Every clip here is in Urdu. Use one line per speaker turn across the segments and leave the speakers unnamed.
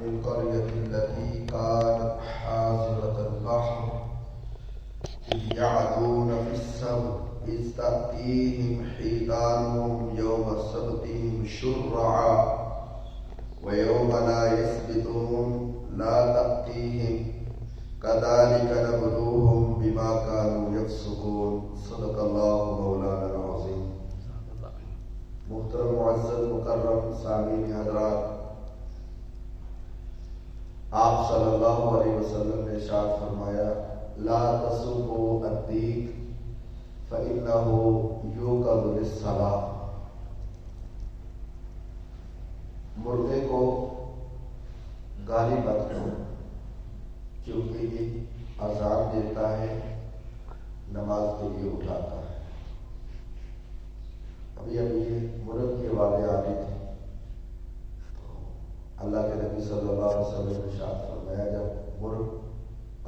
القرية التي كانت حاضرة البحر إذ يعدون في السبت إذ تأتيهم حيتانهم يوم سبتهم شرعا ويوم لا يسبتون لا تأتيهم كذلك نبلوهم بما كانوا يفسقون صدق الله مولانا العظيم. محترم معزز مکرم سامعین حضرات، آپ صلی اللہ علیہ وسلم نے ارشاد فرمایا لا تسبوا الدیک فإنہ یوقظ للصلاۃ. مرغے کو گالی مت دو کیونکہ یہ اذان دیتا ہے، نماز کے لیے اٹھاتا ہے. ابھی یہ مرغ کے والے آ رہے تھے تو اللہ کے نبی صلی اللہ علیہ وسلم نے ارشاد فرمایا جب مرغ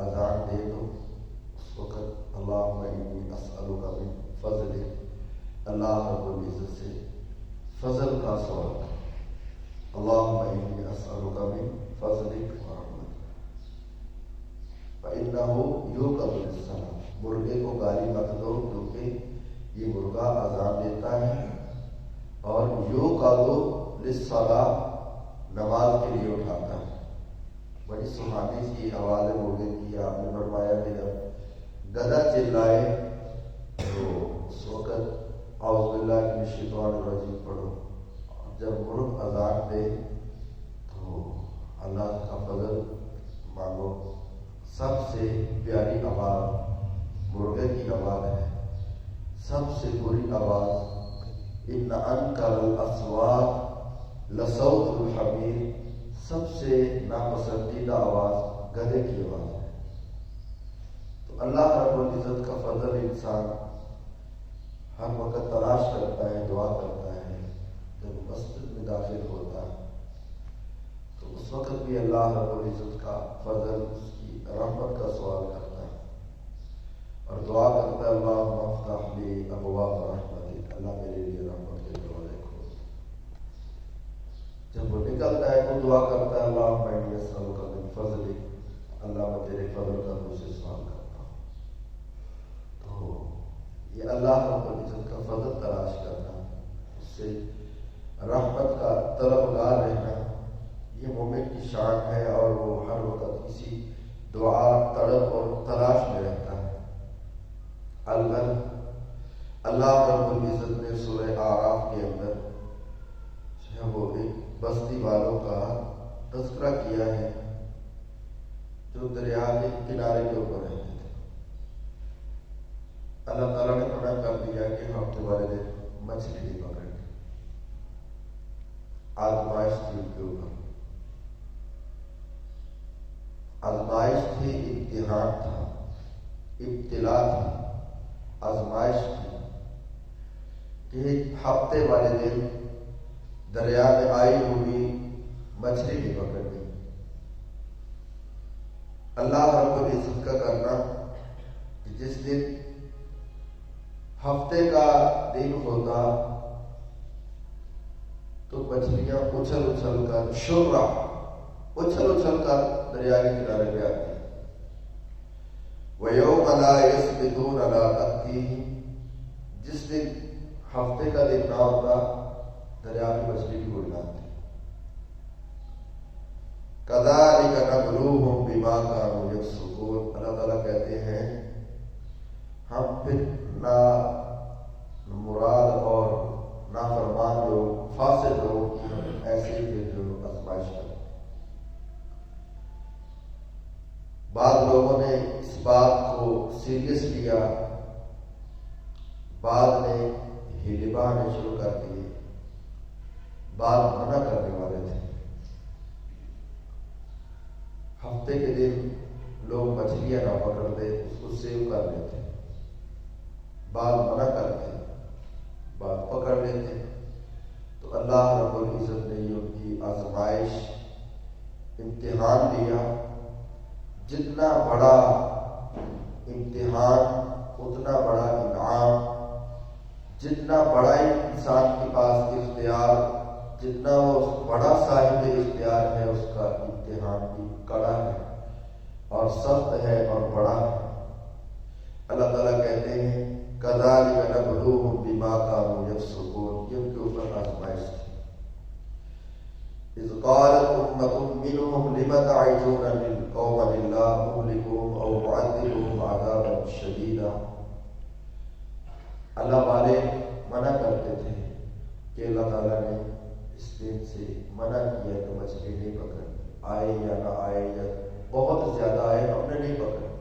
اذان دے تو اس وقت اللہم انی اسألک من فضلک، اللہ رب العزت سے فضل کا سوال کر، اللہم انی اسألک من فضلک ورحمتک فإنہ یوقظ للصلاۃ. مرغے کو گالی مت دو کیونکہ یہ مرغا اذان دیتا ہے اور یوقظ للصلاۃ نماز کے لیے اٹھاتا ہے. بڑی سہانی سی آواز ہے مرغے کی. آپ نے فرمایا کہ جب گدھا چلائے تو اس وقت اعوذ باللہ من الشیطان الرجیم پڑھو، اور جب مرغ اذان دے تو اللہ کا فضل مانگو. سب سے پیاری آواز مرغے کی آواز ہے، سب سے بری آواز ان انکر الاصوات لصوت الحمیر، سب سے ناپسندیدہ آواز گدھے کی آواز ہے. تو اللہ رب العزت کا فضل انسان ہر وقت تلاش کرتا ہے، دعا کرتا ہے. جب مسجد میں داخل ہوتا ہے تو اس وقت بھی اللہ رب العزت کا فضل، اس کی رحمت کا سوال کرتا ہے اور دعا کرتا ہے اللہم افتح لی ابواب رحمتک، اللہ میرے لیے رحمت کے دروازے کھول. جب وہ نکلتا ہے تو دعا کرتا ہے اللہم انی اسألک من فضلک، اللہ میں تیرے فضل کا تجھ سے سوال کرتا ہوں. تو یہ اللہ رب العزت کا فضل تلاش کرنا، اس سے رحمت کا طلبگار رہنا، یہ مومن کی شان ہے اور وہ ہر وقت اسی دعا، طلب اور تلاش میں رہتا ہے. اللہ رب العزت نے سورہ اعراف کے اندر وہ ایک بستی والوں کا تذکرہ کیا ہے جو دریا کے کنارے کے اوپر رہتے تھے. اللہ تعالیٰ نے منع کر دیا کہ ہفتے والے دن مچھلی نہیں پکڑیں گے. آزمائش تھی ان کے اوپر، آزمائش تھی، امتحان تھا، ابتلا تھی، آزمائش تھی کہ ہفتے والے دن دریا میں آئی ہوئی مچھلی نہیں پکڑنی. اللہ رب العزت کا کرنا کہ جس دن ہفتے کا دن ہوتا تو مچھلیاں اچھل اچھل کر شرع اچھل اچھل کر دریا کے کنارے پہ آتی. وَيَوْمَ لَا يَسْبِتُونَ لَا تَأْتِيهِمْ، جس دن ہفتے کا دن نہ ہوتا دریا میں مچھلی بھی کوئی نہ آتی. كَذَلِكَ نَبْلُوهُمْ بِمَا كَانُوا يَفْسُقُونَ. اللہ تعالیٰ کہتے ہیں ہم پھر نا مراد اور نافرمان لوگ، فاسد لوگ کی ایسے ہی جو آزمائش کرتے. بعض لوگوں نے اس بات کو سیریس لیا، بعض نے ہیلے بہانے شروع کر دیے، بعض منع کرنے والے تھے. ہفتے کے دن لوگ مچھلیاں نہ پکڑتے، اس کو سیو کر لیتے، بعض منع کرتے، بعض پکڑ لیتے. تو اللہ رب العزت نے یہ ان کی آزمائش، امتحان دیا. جتنا بڑا امتحان اتنا بڑا انعام. جتنا بڑا انسان کے پاس اختیار، جتنا وہ بڑا صاحب اختیار ہے، اس کا امتحان بھی کڑا ہے اور سخت ہے اور بڑا ہے۔ اللہ تعالیٰ کہتے ہیں کذالک نبلوہم بما کانوا یفسقون، یہ ان کے اوپر آزمائش تھی۔ اذ قالت امة منهم لم تعظون قوما الله مهلكهم او معذبهم عذابا شديدا۔ اللہ والے منع کرتے تھے کہ اللہ تعالیٰ نے اس دن سے منع کیا کہ مچھلی نہیں پکڑنی، آئے یا نہ آئے یا بہت زیادہ آئے، ہم نے نہیں پکڑی۔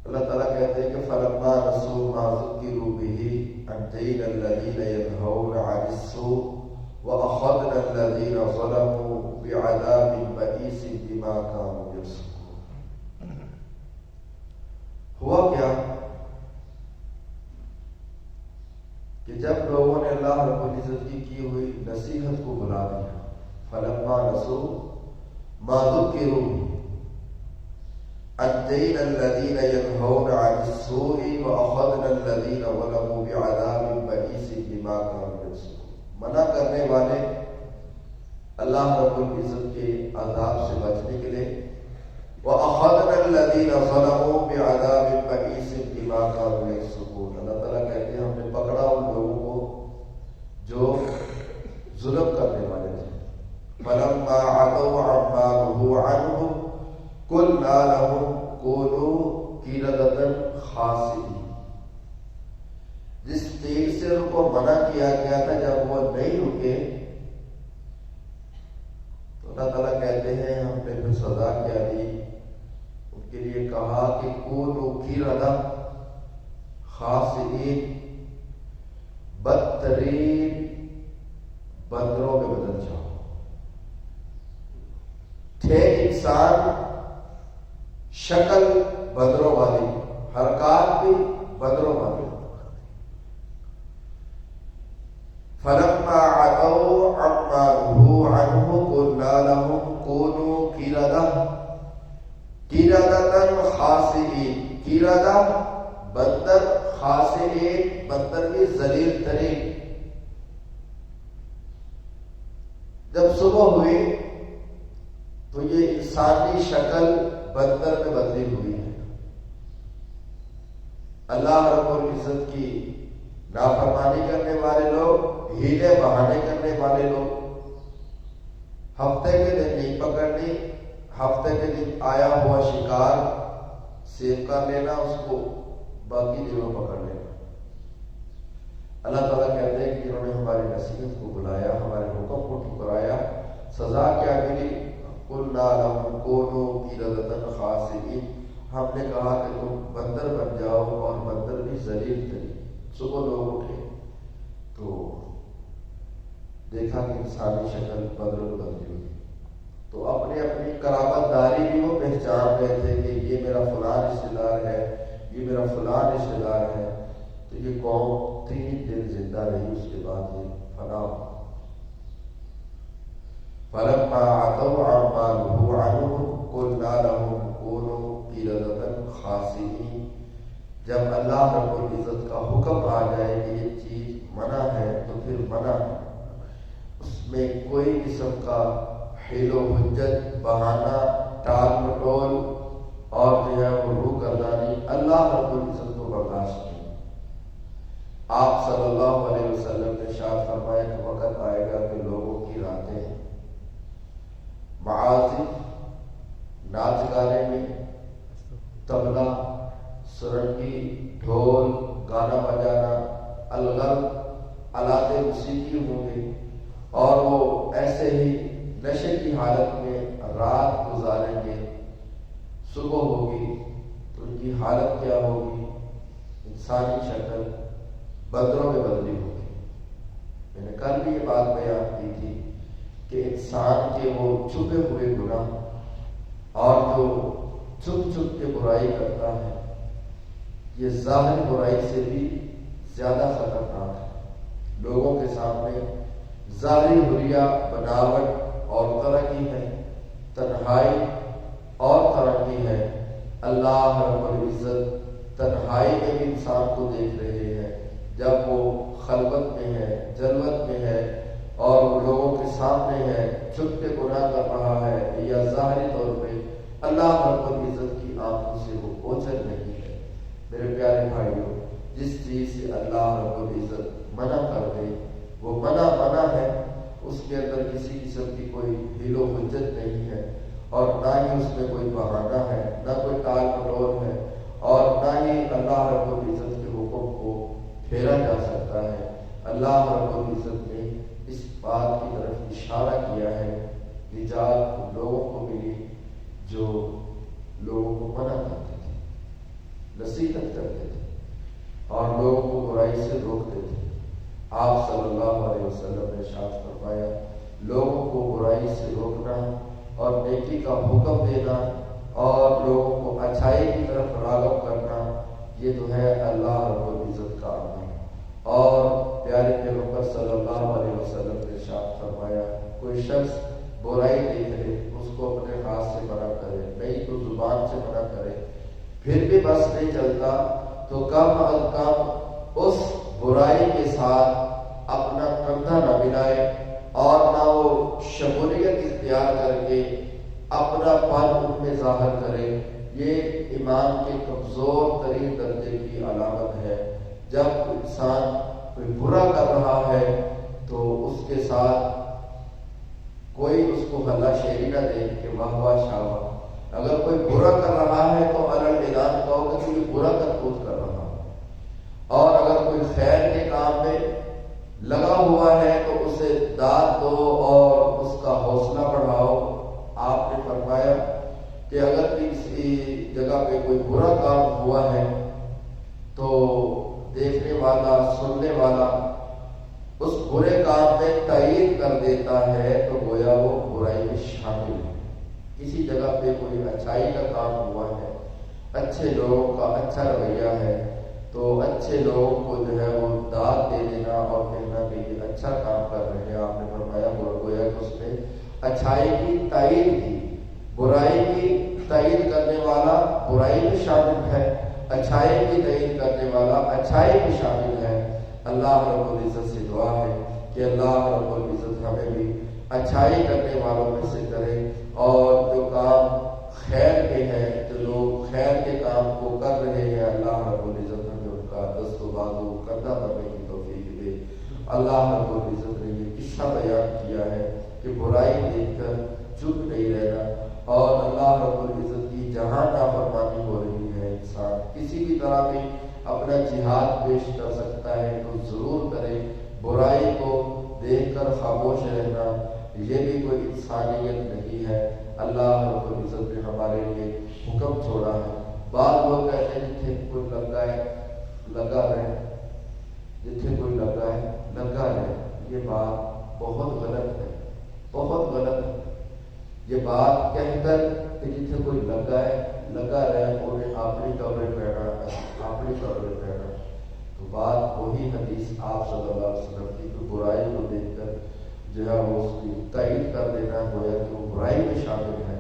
اللہ تعالیٰ کہتے ہیں کہ فلما نسوا ما ذکروا به انجینا الذین ینہون عن السوء واخذنا الذین ظلموا بعذاب بئیس بما کانوا یفسقون۔ ہوا کیا کہ جب لوگوں نے اللہ رب العزت کی ہوئی نصیحت کو بھلا دیا، فلما نسوا ما ذکروا به انجینا الذین ینہون عن السوء واخذنا الذین ظلموا بعذاب بئیس بما کانوا یفسقون۔ منع کرنے والے اللہ رب العزت کے عذاب سے بچنے کے لیے واخذنا الذین ظلموا بعذاب بئیس بما کانوا یفسقون، اللہ تعالیٰ کہتے ہیں ہم نے پکڑا ان لوگوں کو جو ظلم کرنے والے تھے۔ فلما عتوا عما نہوا عنہ قلنا لهم كونوا قردة خاسئين۔ جس چیز سے ان کو منع کیا گیا تھا جب وہ نہیں رکے تو اللہ تعالیٰ کہتے ہیں ہم نے پھر سزا کیا دی، ان کے لیے کہا کہ كونوا قردة خاسئين، بدترین بندروں میں بدل جاؤ۔ تھے انسان شکل بندروں والی، حرکات بھی بندروں والی۔ فلما عتوا عما نهوا عنه قلنا لهم كونوا قردة خاسئين۔ قردہ بندر، خاسئین بندر بھی ذلیل ترین۔ جب صبح ہوئی تو یہ انسانی شکل بندر میں بدلی ہوئی ہے۔ اللہ رب العزت کی نافرمانی کرنے والے لوگ، ہیلے بہانے کرنے والے لوگ، ہفتے کے دن نہیں پکڑنی، ہفتے کے دن آیا ہوا شکار سیو کر لینا، اس کو باقی دنوں پکڑ لینا۔ اللہ تعالیٰ کہتے ہیں کہ انہوں نے ہماری نصیحت کو بلایا، ہمارے حکم کو ٹھکرایا، سزا کیا ملی؟ قلنا لهم كونوا قردة خاسئين، ہم نے کہا کہ تم بندر بن جاؤ، اور بندر بھی ذلیل ترین۔ صبح لوگ اٹھے تو دیکھا کہ انسانی شکل بندروں میں بدلی ہوئی، تو اپنی اپنی قرابت داری بھی وہ پہچان رہے تھے کہ یہ میرا فلاں رشتہ دار ہے، یہ میرا فلاں رشتہ دار ہے۔ تو یہ قوم 3 دن زندہ رہی، اس کے بعد یہ فنا ہو۔ فلما عتوا عما نهوا عنه قلنا لهم كونوا قردة خاسئين۔ جب اللہ رب العزت کا حکم آ جائے کہ یہ چیز منع ہے تو پھر منع، اس میں کوئی قسم کا حیل و حجت، بہانہ، ٹال مٹول اور جو ہے وہ روح گردانی اللہ رب العزت کو برداشت نہیں۔ آپ صلی اللہ علیہ وسلم نے ارشاد فرمایا کہ وقت آئے گا کہ لوگوں کی راتیں معازف، ناچ گانے میں، طبلہ، سرنگی، ڈھول، گانا بجانا، الغم، آلات موسیقی ہوں گے، اور وہ ایسے ہی نشے کی حالت میں رات گزاریں گے۔ صبح ہوگی تو ان کی حالت کیا ہوگی؟ انسانی شکل بندروں میں بدلی ہوگی۔ میں نے کل بھی یہ بات بیان کی تھی کہ انسان کے وہ چھپے ہوئے گناہ اور جو چھپ چھپ کے برائی کرتا ہے، یہ ظاہر برائی سے بھی زیادہ خطرناک ہے۔ لوگوں کے سامنے ظاہری حلیہ، بناوٹ اور ترقی ہے، تنہائی اور ترقی ہے۔ اللہ رب العزت تنہائی میں بھی انسان کو دیکھ رہے ہیں، جب وہ خلوت میں ہے، جلوت میں ہے، اور لوگوں سامنے ہے، چھپ کے گناہ کر رہا ہے یا ظاہری طور پہ اللہ رب العزت کی آنکھوں سے وہ اوجھل نہیں ہے۔ میرے پیارے بھائیوں، جس چیز سے اللہ رب العزت منع کر دے وہ منع ہے، اس کے اندر کسی قسم کی کوئی حیل و حجت نہیں ہے، اور نہ ہی اس میں کوئی بہانہ ہے، نہ کوئی ٹال مٹول ہے، اور نہ ہی اللہ رب العزت کے حکم کو پھیرا جا سکتا ہے۔ اللہ رب العزت نے اس بات کی طرف اشارہ کیا ہے، نجات ان لوگوں کو ملی جو لوگوں کو منع کرتے تھے، نصیحت کرتے تھے اور لوگوں کو برائی سے روکتے تھے۔ آپ صلی اللہ علیہ وسلم نے ارشاد فرمایا، لوگوں کو برائی سے روکنا اور نیکی کا حکم دینا اور لوگوں کو اچھائی کی طرف راغب کرنا، یہ تو ہے اللہ رب العزت کا عمل۔ اور پیارے پیغمبر صلی اللہ علیہ وسلم نے ارشاد فرمایا، کوئی شخص برائی دیکھ لے اس کو اپنے ہاتھ سے منع کرے، نہیں تو زبان سے منع کرے، پھر بھی بس نہیں چلتا تو کم از کم اس برائی کے ساتھ اپنا کندھا نہ ملائے اور نہ وہ شمولیت اختیار کر کے اپنا پن ان میں ظاہر کرے۔ یہ ایمان کے کمزور ترین درجے کی علامت ہے۔ جب انسان کوئی برا کر رہا ہے تو اس کے ساتھ کوئی اس کو ہلا شیری نہ دے کہ واہ واہ شاہ واہ۔ اگر کوئی برا کر رہا ہے تو الگ اعلان کہو کہ کوئی برا کرتوت کر رہا ہے، اور اگر کوئی خیر کے کام میں لگا ہوا ہے تو اسے داد دو اور اس کا حوصلہ بڑھاؤ۔ آپ نے فرمایا کہ اگر کسی جگہ پہ کوئی برا کام ہوا ہے تو دیکھنے والا، سننے والا اس برے کام میں تائید کر دیتا ہے تو گویا وہ برائی میں شامل ہے۔ کسی جگہ پہ کوئی اچھائی کا کام ہوا ہے، اچھے لوگوں کا اچھا رویہ ہے، تو اچھے لوگوں کو جو ہے وہ داد دے دینا اور کہنا کہ یہ اچھا کام کر رہے ہیں۔ آپ نے فرمایا گویا کہ اس نے اچھائی کی تائید کی۔ برائی کی تائید کرنے والا برائی میں شامل ہے، اچھائی کی تائید کرنے والا اچھائی میں شامل ہے۔ اللہ رب العزت سے دعا ہے کہ اللہ رب العزت ہمیں بھی اچھائی کرنے والوں میں سے کرے، اور جو کام خیر کے ہیں، جو لوگ خیر کے کام کو کر رہے ہیں، اللہ رب العزت ہمیں ان کا دست و بازو کندھا کرنے کی توفیق دے۔ اللہ رب العزت نے یہ قصہ بیان کیا ہے کہ برائی دیکھ کر چپ نہیں رہنا، اور اللہ رب العزت کی جہاں نافرمانی ہو رہی ہے، انسان کسی بھی طرح بھی اپنا جہاد پیش کر سکتا ہے تو ضرور کرے۔ برائی کو دیکھ کر خاموش رہنا یہ بھی کوئی انسانیت نہیں ہے۔ اللہ رب العزت نے ہمارے لیے حکم چھوڑا ہے۔ بعض لوگ کہتے ہیں جتنے کوئی لگا ہے لگا رہے، جتنے کوئی لگا ہے لگا رہے۔ یہ بات بہت غلط ہے، بہت غلط ہے۔ یہ بات کہہ کر کہ جتنے کوئی لگا ہے لگا رہے، انہیں اپنی کپڑے پہنا، اپنی کپڑے پہنا، تو بات وہی حدیث آپ صلی اللہ علیہ وسلم کی کہ برائی کو دیکھ کر جو ہے وہ اس کی تائید کر دینا گویا کہ وہ برائی میں شامل ہے،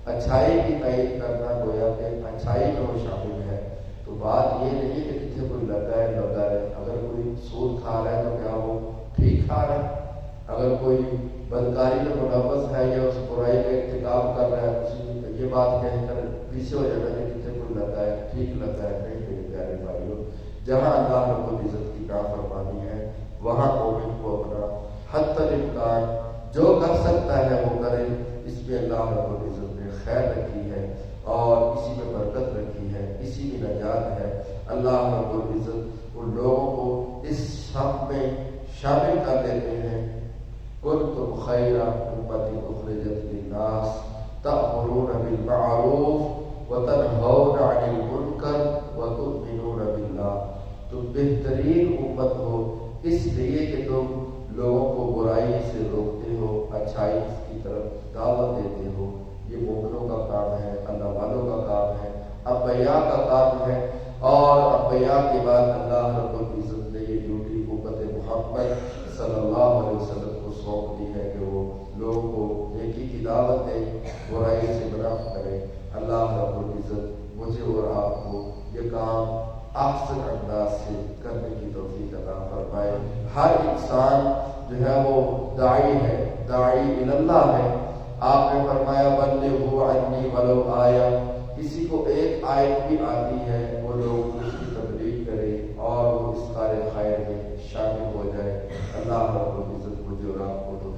اچھائی کی تائید کرنا گویا کہ اچھائی میں وہ شامل ہے۔ تو بات یہ نہیں کہ جتنے کوئی لگا ہے لگا رہے۔ اگر کوئی سود کھا رہا ہے تو کیا وہ ٹھیک کھا رہا ہے؟ اگر کوئی بدکاری میں ملوث ہے یا اس برائی کا ارتکاب کر رہا ہے، یہ بات کہہ کر پیچھے ہو جانا کہ جتنے کوئی لگا ہے ٹھیک لگا ہے۔ نہیں میرے پیارے بھائیوں، جہاں اللہ رب العزت کی نافرمانی ہے وہاں مومن کو اپنا حتی الامکان جو کر سکتا ہے وہ کرے۔ اس میں اللہ رب العزت نے خیر رکھی ہے اور اسی میں برکت رکھی ہے، اسی میں نجات ہے۔ اللہ رب العزت ان لوگوں کو اس سب میں شامل کر دیتے ہیں۔ کنتم خیر امۃ اخرجت للناس تأمرون بالمعروف وتنہون عن المنکر وتؤمنون باللہ۔ تم بہترین امت ہو اس لیے کہ تم لوگوں کو برائی سے روکتے ہو، اچھائی کی طرف دعوت دیتے ہو۔ یہ مومنوں کا کام ہے، اللہ والوں کا کام ہے، انبیاء کا کام ہے، اور انبیاء کے بعد اللہ رب العزت نے یہ ڈیوٹی امت محمد صلی اللہ علیہ وسلم کو سونپ دی ہے کہ وہ لوگوں کو نیکی کی دعوت دے، برائی سے منع کرے۔ اللہ رب العزت مجھے اور آپ کو یہ کام احسن انداز سے کرنے کی توفیق عطا فرمائے۔ ہر انسان جو ہے وہ داعی ہے، داعی اللہ ہے۔ آپ نے فرمایا بلغوا عنی ولو آیا، کسی کو ایک آیت بھی آتی ہے وہ لوگ اس کی تبلیغ کرے اور وہ اس کار خیر میں شامل ہو جائے۔ اللہ رب العزت مجھے اور آپ کو